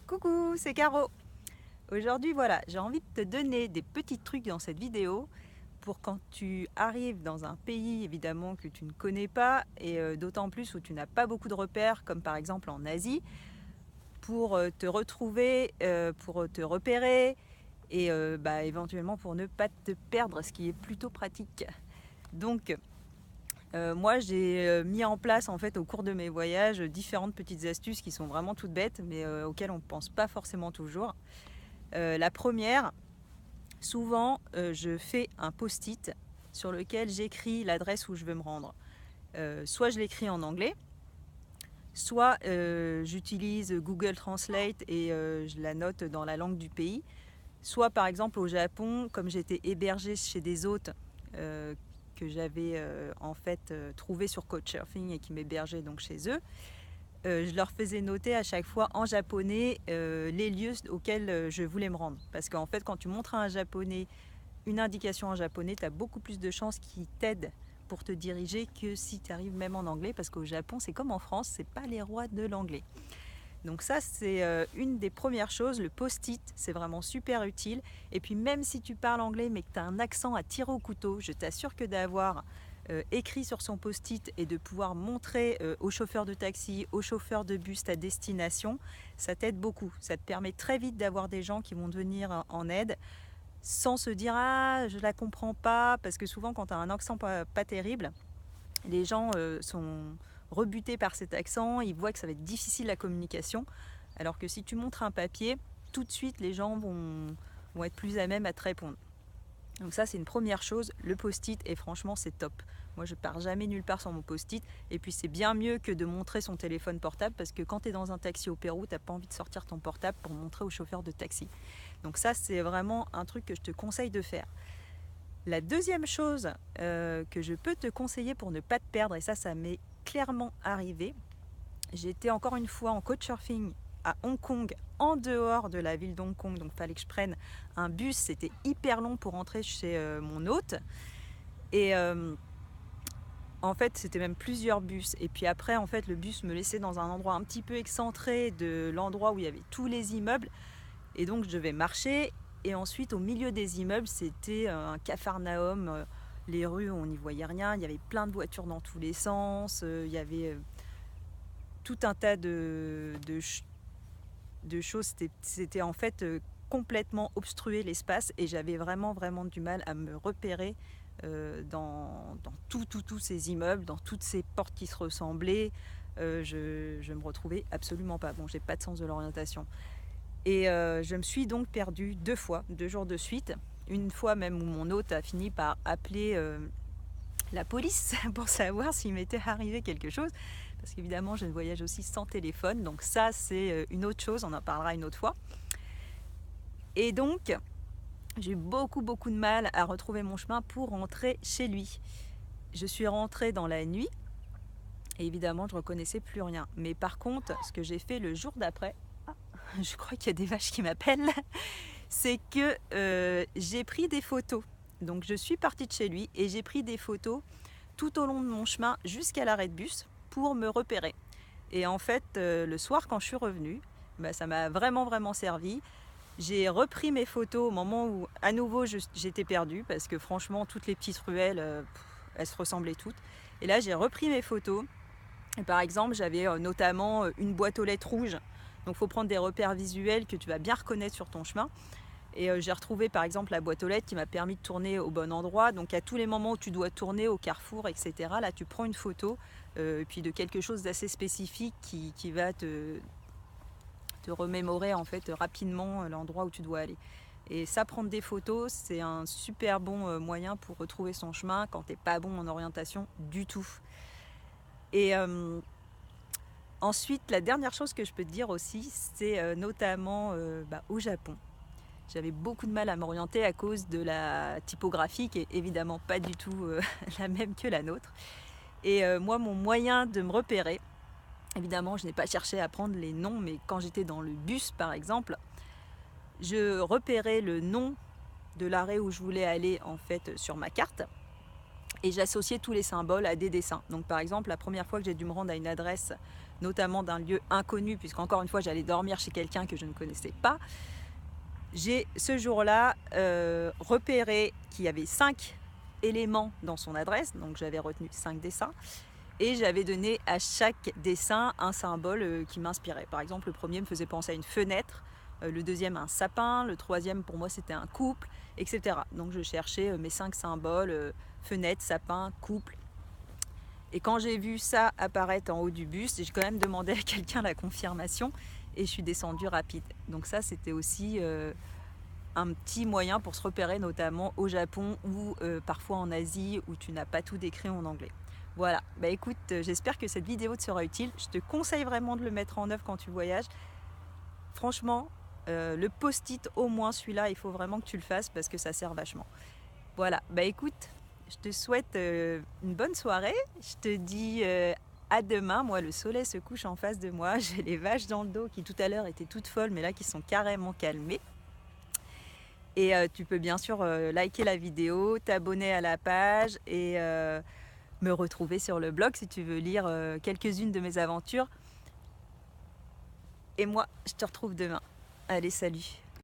Coucou, c'est Caro. Aujourd'hui, voilà, j'ai envie de te donner des petits trucs dans cette vidéo pour quand tu arrives dans un pays évidemment que tu ne connais pas et d'autant plus où tu n'as pas beaucoup de repères, comme par exemple en Asie, pour te retrouver, pour te repérer et éventuellement pour ne pas te perdre, ce qui est plutôt pratique. Donc, moi, j'ai mis en place en fait au cours de mes voyages différentes petites astuces qui sont vraiment toutes bêtes, mais auxquelles on ne pense pas forcément toujours. La première, souvent, je fais un post-it sur lequel j'écris l'adresse où je veux me rendre. Soit je l'écris en anglais, soit j'utilise Google Translate et je la note dans la langue du pays. Soit par exemple au Japon, comme j'étais hébergée chez des hôtes que j'avais trouvé sur Couchsurfing et qui m'hébergeaient donc chez eux, je leur faisais noter à chaque fois en japonais les lieux auxquels je voulais me rendre. Parce qu'en fait, quand tu montres à un japonais une indication en japonais, tu as beaucoup plus de chances qu'il t'aide pour te diriger que si tu arrives même en anglais. Parce qu'au Japon, c'est comme en France, c'est pas les rois de l'anglais. Donc ça, c'est une des premières choses. Le post-it, c'est vraiment super utile. Et puis même si tu parles anglais mais que tu as un accent à tirer au couteau, je t'assure que d'avoir écrit sur son post-it et de pouvoir montrer au chauffeur de taxi, au chauffeur de bus ta destination, ça t'aide beaucoup. Ça te permet très vite d'avoir des gens qui vont te venir en aide sans se dire ah je la comprends pas, parce que souvent quand tu as un accent pas terrible, les gens sont rebutés par cet accent, ils voient que ça va être difficile la communication, alors que si tu montres un papier, tout de suite les gens vont être plus à même à te répondre. Donc ça, c'est une première chose, le post-it, et franchement c'est top. Moi je pars jamais nulle part sans mon post-it, et puis c'est bien mieux que de montrer son téléphone portable, parce que quand tu es dans un taxi au Pérou, tu n'as pas envie de sortir ton portable pour montrer au chauffeur de taxi. Donc ça, c'est vraiment un truc que je te conseille de faire. La deuxième chose que je peux te conseiller pour ne pas te perdre, et ça m'est clairement arrivé, j'étais encore une fois en couchsurfing à Hong Kong, en dehors de la ville d'Hong Kong, donc il fallait que je prenne un bus, c'était hyper long pour rentrer chez mon hôte, et en fait c'était même plusieurs bus, et puis après en fait le bus me laissait dans un endroit un petit peu excentré de l'endroit où il y avait tous les immeubles, et donc je devais marcher, et ensuite au milieu des immeubles c'était un capharnaüm, les rues on n'y voyait rien, il y avait plein de voitures dans tous les sens, il y avait tout un tas de choses, c'était en fait complètement obstrué l'espace, et j'avais vraiment du mal à me repérer dans tous ces immeubles, dans toutes ces portes qui se ressemblaient. Je me retrouvais absolument pas. Bon, j'ai pas de sens de l'orientation. Et je me suis donc perdue 2 fois, 2 jours de suite. Une fois même où mon hôte a fini par appeler la police pour savoir s'il m'était arrivé quelque chose. Parce qu'évidemment, je voyage aussi sans téléphone. Donc ça, c'est une autre chose. On en parlera une autre fois. Et donc, j'ai eu beaucoup de mal à retrouver mon chemin pour rentrer chez lui. Je suis rentrée dans la nuit. Et évidemment, je ne reconnaissais plus rien. Mais par contre, ce que j'ai fait le jour d'après, je crois qu'il y a des vaches qui m'appellent, c'est que j'ai pris des photos. Donc je suis partie de chez lui et j'ai pris des photos tout au long de mon chemin jusqu'à l'arrêt de bus pour me repérer. Et en fait, le soir quand je suis revenue, ça m'a vraiment servi. J'ai repris mes photos au moment où à nouveau j'étais perdue, parce que franchement toutes les petites ruelles, elles se ressemblaient toutes. Et là j'ai repris mes photos. Et par exemple, j'avais notamment une boîte aux lettres rouge. Donc il faut prendre des repères visuels que tu vas bien reconnaître sur ton chemin. Et j'ai retrouvé par exemple la boîte aux lettres qui m'a permis de tourner au bon endroit. Donc à tous les moments où tu dois tourner au carrefour, etc., là tu prends une photo et puis de quelque chose d'assez spécifique qui va te remémorer en fait rapidement l'endroit où tu dois aller. Et ça, prendre des photos, c'est un super bon moyen pour retrouver son chemin quand t'es pas bon en orientation du tout. Et ensuite, la dernière chose que je peux te dire aussi, c'est notamment au Japon. J'avais beaucoup de mal à m'orienter à cause de la typographie qui est évidemment pas du tout la même que la nôtre. Et moi, mon moyen de me repérer, évidemment, je n'ai pas cherché à prendre les noms, mais quand j'étais dans le bus, par exemple, je repérais le nom de l'arrêt où je voulais aller en fait sur ma carte, et j'associais tous les symboles à des dessins. Donc par exemple, la première fois que j'ai dû me rendre à une adresse notamment d'un lieu inconnu, puisqu'encore une fois j'allais dormir chez quelqu'un que je ne connaissais pas, j'ai ce jour-là repéré qu'il y avait 5 éléments dans son adresse, donc j'avais retenu 5 dessins, et j'avais donné à chaque dessin un symbole qui m'inspirait. Par exemple, le premier me faisait penser à une fenêtre, le deuxième à un sapin, le troisième pour moi c'était un couple, etc. Donc je cherchais mes 5 symboles, fenêtre, sapin, couple. Et quand j'ai vu ça apparaître en haut du bus, j'ai quand même demandé à quelqu'un la confirmation et je suis descendue rapide. Donc ça c'était aussi un petit moyen pour se repérer, notamment au Japon ou parfois en Asie où tu n'as pas tout décrit en anglais. Voilà, bah écoute, j'espère que cette vidéo te sera utile. Je te conseille vraiment de le mettre en œuvre quand tu voyages. Franchement, le post-it, au moins celui-là, il faut vraiment que tu le fasses parce que ça sert vachement. Voilà, bah écoute, je te souhaite une bonne soirée. Je te dis à demain. Moi, le soleil se couche en face de moi. J'ai les vaches dans le dos qui tout à l'heure étaient toutes folles, mais là qui sont carrément calmées. Et tu peux bien sûr liker la vidéo, t'abonner à la page et me retrouver sur le blog si tu veux lire quelques-unes de mes aventures. Et moi, je te retrouve demain. Allez, salut!